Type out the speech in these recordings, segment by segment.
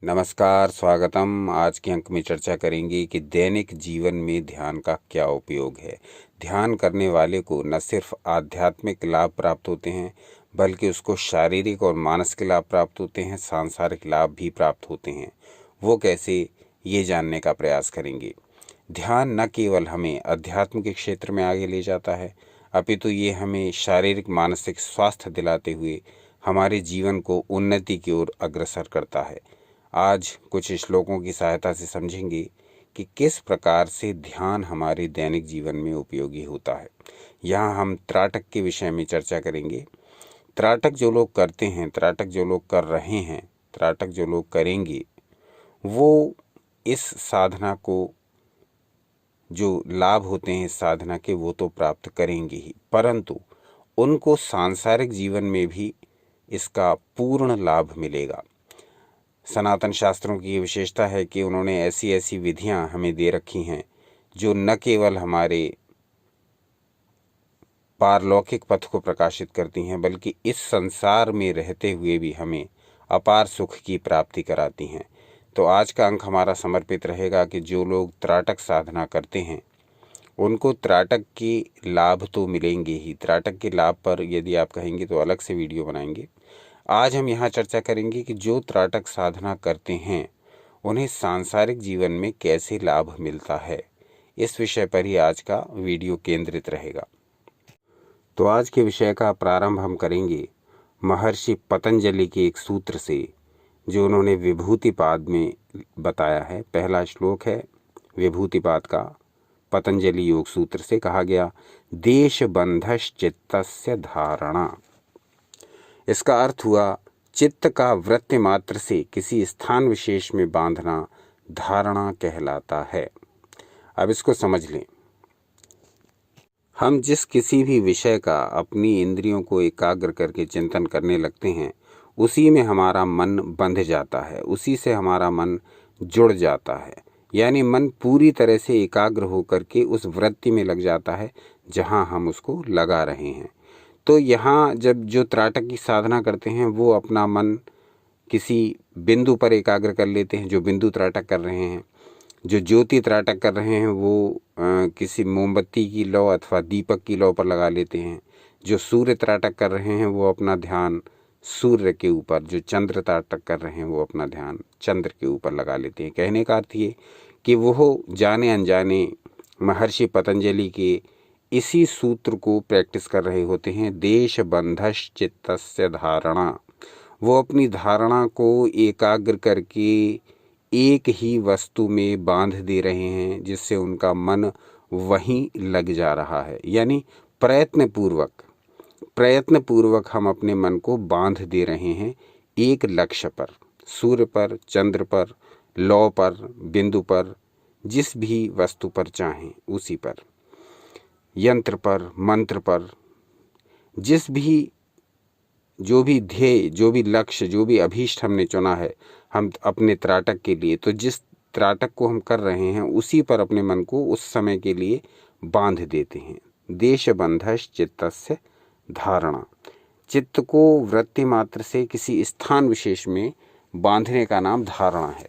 नमस्कार, स्वागतम। आज के अंक में चर्चा करेंगे कि दैनिक जीवन में ध्यान का क्या उपयोग है। ध्यान करने वाले को न सिर्फ आध्यात्मिक लाभ प्राप्त होते हैं, बल्कि उसको शारीरिक और मानसिक लाभ प्राप्त होते हैं, सांसारिक लाभ भी प्राप्त होते हैं। वो कैसे, ये जानने का प्रयास करेंगे। ध्यान न केवल हमें अध्यात्म के क्षेत्र में आगे ले जाता है, अपितु ये हमें शारीरिक मानसिक स्वास्थ्य दिलाते हुए हमारे जीवन को उन्नति की ओर अग्रसर करता है। आज कुछ श्लोकों की सहायता से समझेंगे कि किस प्रकार से ध्यान हमारे दैनिक जीवन में उपयोगी होता है। यहाँ हम त्राटक के विषय में चर्चा करेंगे। त्राटक जो लोग करते हैं, त्राटक जो लोग कर रहे हैं, त्राटक जो लोग करेंगे, वो इस साधना को, जो लाभ होते हैं इस साधना के, वो तो प्राप्त करेंगे ही, परंतु उनको सांसारिक जीवन में भी इसका पूर्ण लाभ मिलेगा। सनातन शास्त्रों की ये विशेषता है कि उन्होंने ऐसी ऐसी विधियां हमें दे रखी हैं जो न केवल हमारे पारलौकिक पथ को प्रकाशित करती हैं, बल्कि इस संसार में रहते हुए भी हमें अपार सुख की प्राप्ति कराती हैं। तो आज का अंक हमारा समर्पित रहेगा कि जो लोग त्राटक साधना करते हैं उनको त्राटक के लाभ तो मिलेंगे ही। त्राटक के लाभ पर यदि आप कहेंगे तो अलग से वीडियो बनाएंगे। आज हम यहाँ चर्चा करेंगे कि जो त्राटक साधना करते हैं उन्हें सांसारिक जीवन में कैसे लाभ मिलता है। इस विषय पर ही आज का वीडियो केंद्रित रहेगा। तो आज के विषय का प्रारंभ हम करेंगे महर्षि पतंजलि के एक सूत्र से, जो उन्होंने विभूतिपाद में बताया है। पहला श्लोक है विभूतिपाद का, पतंजलि योग सूत्र से कहा गया, देश बंधश्चित्तस्य धारणा। इसका अर्थ हुआ चित्त का वृत्ति मात्र से किसी स्थान विशेष में बांधना धारणा कहलाता है। अब इसको समझ लें। हम जिस किसी भी विषय का अपनी इंद्रियों को एकाग्र करके चिंतन करने लगते हैं, उसी में हमारा मन बंध जाता है, उसी से हमारा मन जुड़ जाता है। यानी मन पूरी तरह से एकाग्र होकर के उस वृत्ति में लग जाता है जहां हम उसको लगा रहे हैं। तो यहाँ जब जो त्राटक की साधना करते हैं वो अपना मन किसी बिंदु पर एकाग्र कर लेते हैं, जो बिंदु त्राटक कर रहे हैं। जो ज्योति त्राटक कर रहे हैं वो किसी मोमबत्ती की लौ अथवा दीपक की लौ पर लगा लेते हैं। जो सूर्य त्राटक कर रहे हैं वो अपना ध्यान सूर्य के ऊपर, जो चंद्र त्राटक कर रहे हैं वो अपना ध्यान चंद्र के ऊपर लगा लेते हैं। कहने का अर्थ ये कि वो जाने अनजाने महर्षि पतंजलि के इसी सूत्र को प्रैक्टिस कर रहे होते हैं, देश बंधश्चित्तस्य धारणा। वो अपनी धारणा को एकाग्र करके एक ही वस्तु में बांध दे रहे हैं, जिससे उनका मन वहीं लग जा रहा है। यानी प्रयत्न पूर्वक हम अपने मन को बांध दे रहे हैं एक लक्ष्य पर, सूर्य पर, चंद्र पर, लौ पर, बिंदु पर, जिस भी वस्तु पर चाहें उसी पर, यंत्र पर, मंत्र पर, जिस भी, जो भी ध्येय, जो भी लक्ष्य, जो भी अभीष्ट हमने चुना है हम अपने त्राटक के लिए, तो जिस त्राटक को हम कर रहे हैं उसी पर अपने मन को उस समय के लिए बांध देते हैं। देश बंधश्चित्तस्य धारणा। चित्त को वृत्ति मात्र से किसी स्थान विशेष में बांधने का नाम धारणा है।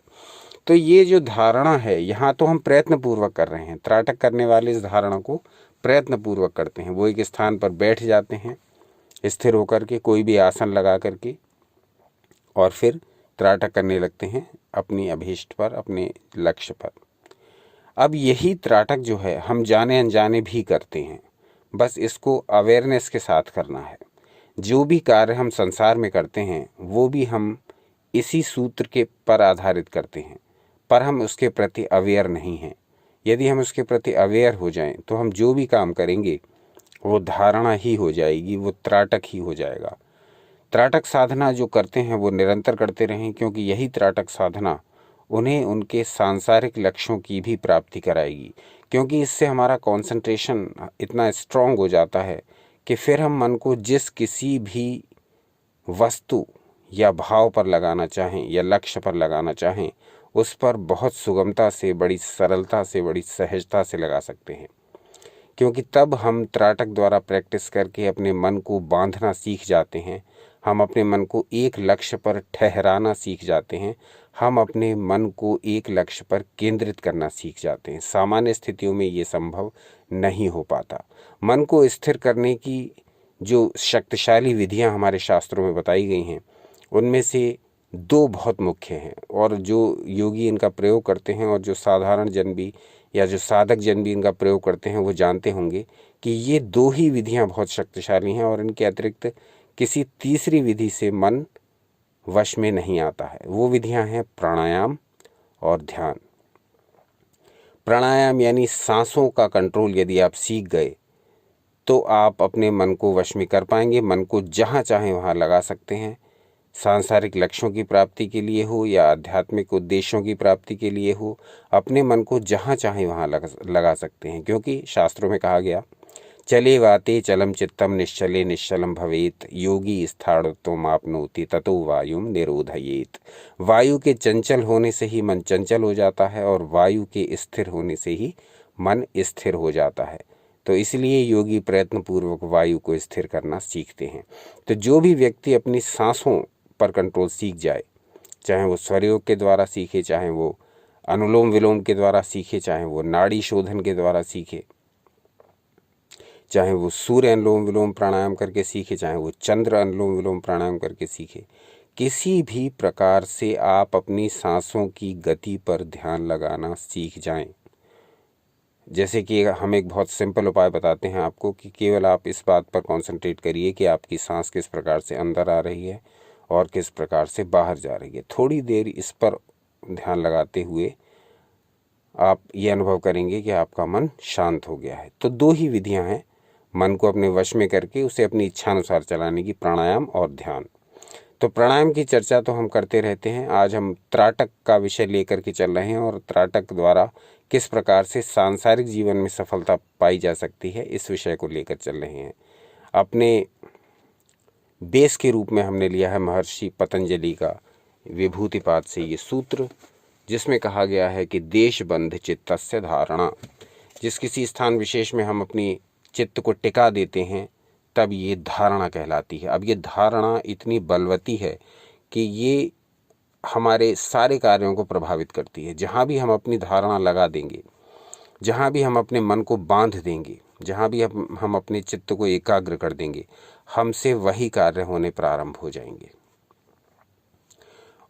तो ये जो धारणा है, यहाँ तो हम प्रयत्न पूर्वक कर रहे हैं। त्राटक करने वाले इस धारणा को प्रयत्न पूर्वक करते हैं। वो एक स्थान पर बैठ जाते हैं स्थिर होकर के, कोई भी आसन लगा करके, और फिर त्राटक करने लगते हैं अपनी अभीष्ट पर, अपने लक्ष्य पर। अब यही त्राटक जो है हम जाने अनजाने भी करते हैं, बस इसको अवेयरनेस के साथ करना है। जो भी कार्य हम संसार में करते हैं वो भी हम इसी सूत्र के पर आधारित करते हैं, पर हम उसके प्रति अवेयर नहीं हैं। यदि हम उसके प्रति अवेयर हो जाएं तो हम जो भी काम करेंगे वो धारणा ही हो जाएगी, वो त्राटक ही हो जाएगा। त्राटक साधना जो करते हैं वो निरंतर करते रहें, क्योंकि यही त्राटक साधना उन्हें उनके सांसारिक लक्ष्यों की भी प्राप्ति कराएगी। क्योंकि इससे हमारा कंसंट्रेशन इतना स्ट्रांग हो जाता है कि फिर हम मन को जिस किसी भी वस्तु या भाव पर लगाना चाहें या लक्ष्य पर लगाना चाहें, उस पर बहुत सुगमता से, बड़ी सरलता से, बड़ी सहजता से लगा सकते हैं। क्योंकि तब हम त्राटक द्वारा प्रैक्टिस करके अपने मन को बांधना सीख जाते हैं। हम अपने मन को एक लक्ष्य पर ठहराना सीख जाते हैं। हम अपने मन को एक लक्ष्य पर केंद्रित करना सीख जाते हैं। सामान्य स्थितियों में ये संभव नहीं हो पाता। मन को स्थिर करने की जो शक्तिशाली विधियां हमारे शास्त्रों में बताई गई हैं, उनमें से दो बहुत मुख्य हैं, और जो योगी इनका प्रयोग करते हैं और जो साधारण जन भी या जो साधक जन भी इनका प्रयोग करते हैं वो जानते होंगे कि ये दो ही विधियां बहुत शक्तिशाली हैं, और इनके अतिरिक्त किसी तीसरी विधि से मन वश में नहीं आता है। वो विधियां हैं प्राणायाम और ध्यान। प्राणायाम यानी सांसों का कंट्रोल यदि आप सीख गए तो आप अपने मन को वश में कर पाएंगे। मन को जहाँ चाहें वहाँ लगा सकते हैं। सांसारिक लक्ष्यों की प्राप्ति के लिए हो या आध्यात्मिक उद्देश्यों की प्राप्ति के लिए हो, अपने मन को जहाँ चाहें वहाँ लगा सकते हैं, क्योंकि शास्त्रों में कहा गया, चले वाते चलम चित्तम निश्चले निश्चलम भवेत, योगी स्थाणुत्वमाप्नोति ततो वायुम निरोधयेत। वायु के चंचल होने से ही मन चंचल हो जाता है और वायु के स्थिर होने से ही मन स्थिर हो जाता है। तो इसलिए योगी प्रयत्न पूर्वक वायु को स्थिर करना सीखते हैं। तो जो भी व्यक्ति अपनी सांसों पर कंट्रोल सीख जाए, चाहे वो स्वरयोग के द्वारा सीखे, चाहे वो अनुलोम विलोम के द्वारा सीखे, चाहे वो नाड़ी शोधन के द्वारा सीखे, चाहे वो सूर्य अनुलोम विलोम प्राणायाम करके सीखे, चाहे वो चंद्र अनुलोम विलोम प्राणायाम करके सीखे, किसी भी प्रकार से आप अपनी सांसों की गति पर ध्यान लगाना सीख जाएं। जैसे कि हम एक बहुत सिंपल उपाय बताते हैं आपको कि केवल आप इस बात पर कंसंट्रेट करिए कि आपकी सांस किस प्रकार से अंदर आ रही है और किस प्रकार से बाहर जा रही है। थोड़ी देर इस पर ध्यान लगाते हुए आप ये अनुभव करेंगे कि आपका मन शांत हो गया है। तो दो ही विधियां हैं मन को अपने वश में करके उसे अपनी इच्छानुसार चलाने की, प्राणायाम और ध्यान। तो प्राणायाम की चर्चा तो हम करते रहते हैं। आज हम त्राटक का विषय लेकर के चल रहे हैं और त्राटक द्वारा किस प्रकार से सांसारिक जीवन में सफलता पाई जा सकती है, इस विषय को लेकर चल रहे हैं। अपने बेस के रूप में हमने लिया है महर्षि पतंजलि का विभूतिपाद से ये सूत्र, जिसमें कहा गया है कि देशबंध चित्तस्य धारणा। जिस किसी स्थान विशेष में हम अपनी चित्त को टिका देते हैं तब ये धारणा कहलाती है। अब ये धारणा इतनी बलवती है कि ये हमारे सारे कार्यों को प्रभावित करती है। जहाँ भी हम अपनी धारणा लगा देंगे, जहाँ भी हम अपने मन को बांध देंगे, जहाँ भी हम अपने चित्त को एकाग्र कर देंगे, हमसे वही कार्य होने प्रारंभ हो जाएंगे।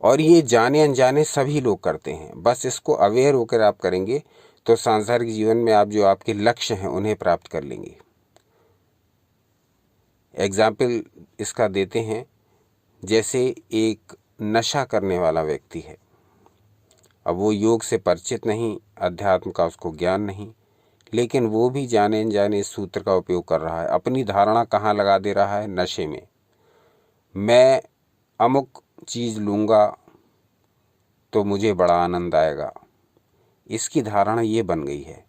और ये जाने अनजाने सभी लोग करते हैं। बस इसको अवेयर होकर आप करेंगे तो सांसारिक जीवन में आप जो आपके लक्ष्य हैं उन्हें प्राप्त कर लेंगे। एग्जाम्पल इसका देते हैं, जैसे एक नशा करने वाला व्यक्ति है। अब वो योग से परिचित नहीं, अध्यात्म का उसको ज्ञान नहीं, लेकिन वो भी जाने अनजाने इस सूत्र का उपयोग कर रहा है। अपनी धारणा कहाँ लगा दे रहा है? नशे में। मैं अमुक चीज़ लूँगा तो मुझे बड़ा आनंद आएगा, इसकी धारणा ये बन गई है।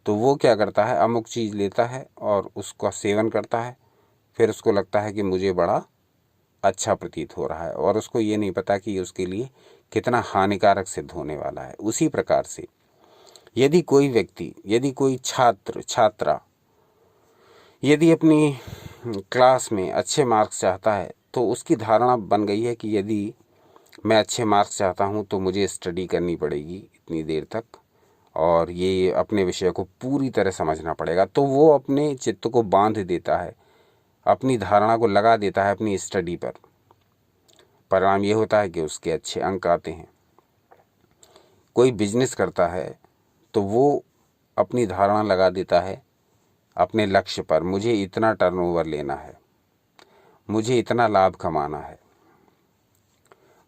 तो वो क्या करता है, अमुक चीज़ लेता है और उसका सेवन करता है, फिर उसको लगता है कि मुझे बड़ा अच्छा प्रतीत हो रहा है, और उसको ये नहीं पता कि उसके लिए कितना हानिकारक सिद्ध होने वाला है। उसी प्रकार से यदि कोई व्यक्ति, यदि कोई छात्रा यदि अपनी क्लास में अच्छे मार्क्स चाहता है, तो उसकी धारणा बन गई है कि यदि मैं अच्छे मार्क्स चाहता हूँ तो मुझे स्टडी करनी पड़ेगी इतनी देर तक, और ये अपने विषय को पूरी तरह समझना पड़ेगा। तो वो अपने चित्त को बांध देता है, अपनी धारणा को लगा देता है अपनी स्टडी पर। परिणाम ये होता है कि उसके अच्छे अंक आते हैं। कोई बिजनेस करता है तो वो अपनी धारणा लगा देता है अपने लक्ष्य पर, मुझे इतना टर्नओवर लेना है, मुझे इतना लाभ कमाना है,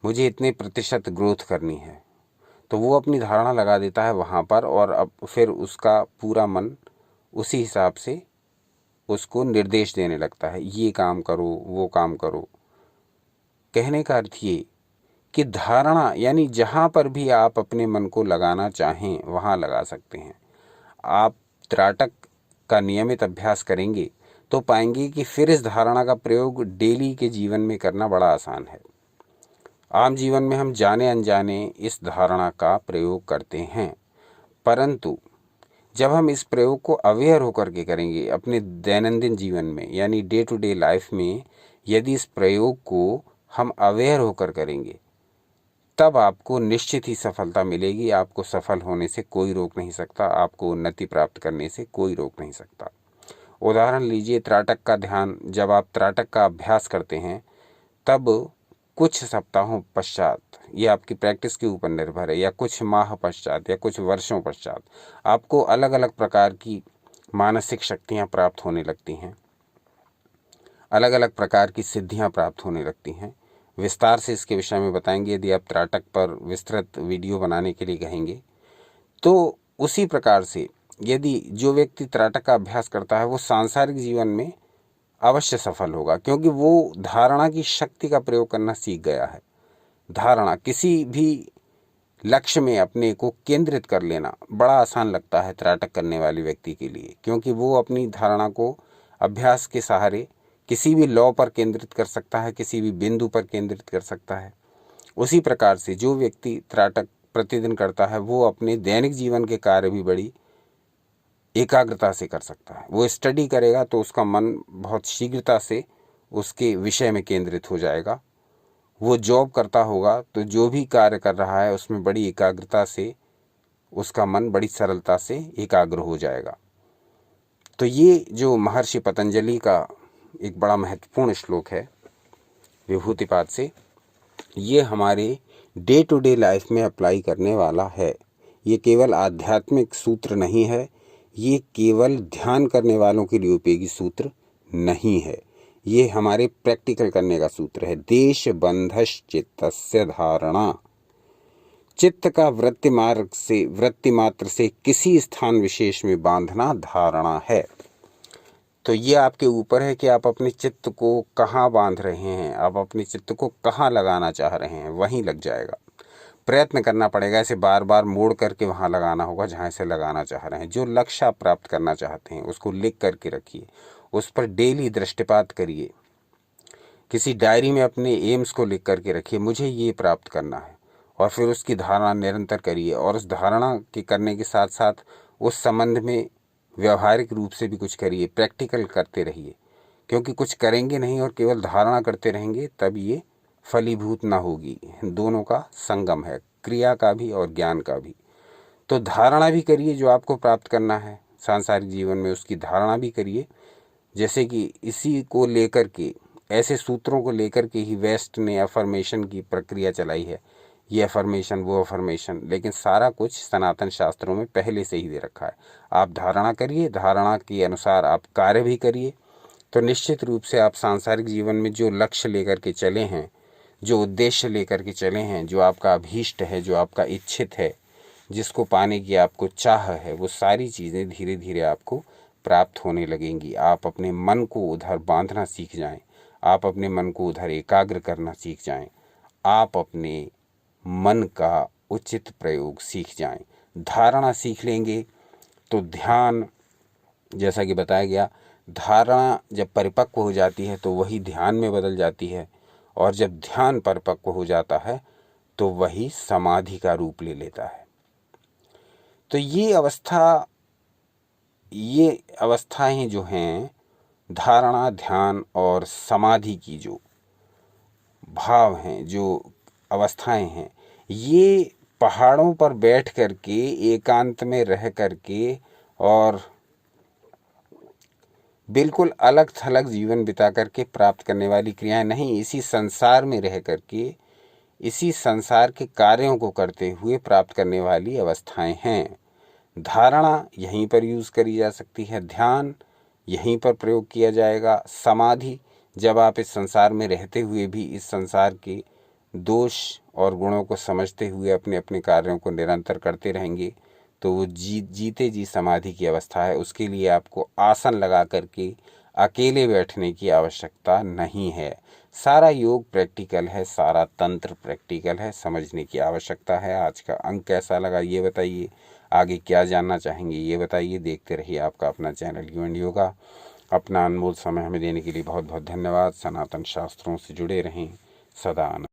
मुझे इतने प्रतिशत ग्रोथ करनी है। तो वो अपनी धारणा लगा देता है वहाँ पर, और अब फिर उसका पूरा मन उसी हिसाब से उसको निर्देश देने लगता है, ये काम करो, वो काम करो। कहने का अर्थ ये कि धारणा यानी जहाँ पर भी आप अपने मन को लगाना चाहें वहाँ लगा सकते हैं। आप त्राटक का नियमित अभ्यास करेंगे तो पाएंगे कि फिर इस धारणा का प्रयोग डेली के जीवन में करना बड़ा आसान है। आम जीवन में हम जाने अनजाने इस धारणा का प्रयोग करते हैं, परंतु जब हम इस प्रयोग को अवेयर होकर के करेंगे अपने दैनंदिन जीवन में, यानी डे टू डे लाइफ में, यदि इस प्रयोग को हम अवेयर होकर करेंगे तब आपको निश्चित ही सफलता मिलेगी। आपको सफल होने से कोई रोक नहीं सकता, आपको उन्नति प्राप्त करने से कोई रोक नहीं सकता। उदाहरण लीजिए त्राटक का ध्यान। जब आप त्राटक का अभ्यास करते हैं तब कुछ सप्ताहों पश्चात, ये आपकी प्रैक्टिस के ऊपर निर्भर है, या कुछ माह पश्चात या कुछ वर्षों पश्चात आपको अलग अलग प्रकार की मानसिक शक्तियाँ प्राप्त होने लगती हैं, अलग अलग प्रकार की सिद्धियाँ प्राप्त होने लगती हैं। विस्तार से इसके विषय में बताएंगे यदि आप त्राटक पर विस्तृत वीडियो बनाने के लिए कहेंगे। तो उसी प्रकार से यदि जो व्यक्ति त्राटक का अभ्यास करता है वो सांसारिक जीवन में अवश्य सफल होगा, क्योंकि वो धारणा की शक्ति का प्रयोग करना सीख गया है। धारणा, किसी भी लक्ष्य में अपने को केंद्रित कर लेना बड़ा आसान लगता है त्राटक करने वाले व्यक्ति के लिए, क्योंकि वो अपनी धारणा को अभ्यास के सहारे किसी भी लौ पर केंद्रित कर सकता है, किसी भी बिंदु पर केंद्रित कर सकता है। उसी प्रकार से जो व्यक्ति त्राटक प्रतिदिन करता है वो अपने दैनिक जीवन के कार्य भी बड़ी एकाग्रता से कर सकता है। वो स्टडी करेगा तो उसका मन बहुत शीघ्रता से उसके विषय में केंद्रित हो जाएगा। वो जॉब करता होगा तो जो भी कार्य कर रहा है उसमें बड़ी एकाग्रता से उसका मन बड़ी सरलता से एकाग्र हो जाएगा। तो ये जो महर्षि पतंजलि का एक बड़ा महत्वपूर्ण श्लोक है विभूतिपाद से, ये हमारे डे टू डे लाइफ में अप्लाई करने वाला है। ये केवल आध्यात्मिक सूत्र नहीं है, ये केवल ध्यान करने वालों के लिए उपयोगी सूत्र नहीं है, ये हमारे प्रैक्टिकल करने का सूत्र है। देश बंधश्चित्तस्य धारणा, चित्त का वृत्ति मात्र से किसी स्थान विशेष में बांधना धारणा है। तो ये आपके ऊपर है कि आप अपने चित्त को कहाँ बांध रहे हैं, आप अपने चित्त को कहाँ लगाना चाह रहे हैं, वहीं लग जाएगा। प्रयत्न करना पड़ेगा, इसे बार बार मोड़ करके वहाँ लगाना होगा जहाँ इसे लगाना चाह रहे हैं। जो लक्ष्य आप प्राप्त करना चाहते हैं उसको लिख करके रखिए, उस पर डेली दृष्टिपात करिए। किसी डायरी में अपने एम्स को लिख करके रखिए, मुझे ये प्राप्त करना है, और फिर उसकी धारणा निरंतर करिए। और उस धारणा के करने के साथ साथ उस संबंध में व्यवहारिक रूप से भी कुछ करिए, प्रैक्टिकल करते रहिए। क्योंकि कुछ करेंगे नहीं और केवल धारणा करते रहेंगे तब ये फलीभूत ना होगी। दोनों का संगम है, क्रिया का भी और ज्ञान का भी। तो धारणा भी करिए, जो आपको प्राप्त करना है सांसारिक जीवन में उसकी धारणा भी करिए। जैसे कि इसी को लेकर के, ऐसे सूत्रों को लेकर के ही वेस्ट ने अफर्मेशन की प्रक्रिया चलाई है, ये अफर्मेशन वो अफर्मेशन, लेकिन सारा कुछ सनातन शास्त्रों में पहले से ही दे रखा है। आप धारणा करिए, धारणा के अनुसार आप कार्य भी करिए, तो निश्चित रूप से आप सांसारिक जीवन में जो लक्ष्य लेकर के चले हैं, जो उद्देश्य लेकर के चले हैं, जो आपका अभीष्ट है, जो आपका इच्छित है, जिसको पाने की आपको चाह है, वो सारी चीज़ें धीरे धीरे आपको प्राप्त होने लगेंगी। आप अपने मन को उधर बांधना सीख जाएं, आप अपने मन को उधर एकाग्र करना सीख जाएं, आप अपने मन का उचित प्रयोग सीख जाएं। धारणा सीख लेंगे तो ध्यान, जैसा कि बताया गया, धारणा जब परिपक्व हो जाती है तो वही ध्यान में बदल जाती है, और जब ध्यान परिपक्व हो जाता है तो वही समाधि का रूप ले लेता है। तो ये अवस्थाएं जो हैं, धारणा, ध्यान और समाधि की जो भाव हैं, जो अवस्थाएं हैं, ये पहाड़ों पर बैठ करके एकांत में रह करके और बिल्कुल अलग थलग जीवन बिता करके प्राप्त करने वाली क्रियाएं नहीं, इसी संसार में रह करके इसी संसार के कार्यों को करते हुए प्राप्त करने वाली अवस्थाएं हैं। धारणा यहीं पर यूज़ करी जा सकती है, ध्यान यहीं पर प्रयोग किया जाएगा, समाधि जब आप इस संसार में रहते हुए भी इस संसार के दोष और गुणों को समझते हुए अपने अपने कार्यों को निरंतर करते रहेंगे तो वो जीते जी समाधि की अवस्था है। उसके लिए आपको आसन लगा करके अकेले बैठने की आवश्यकता नहीं है। सारा योग प्रैक्टिकल है, सारा तंत्र प्रैक्टिकल है, समझने की आवश्यकता है। आज का अंक कैसा लगा ये बताइए, आगे क्या जानना चाहेंगे ये बताइए। देखते रहिए आपका अपना चैनल यू एंड योगा। अपना अनमोल समय हमें देने के लिए बहुत बहुत धन्यवाद। सनातन शास्त्रों से जुड़े रहें, सदा आनंद।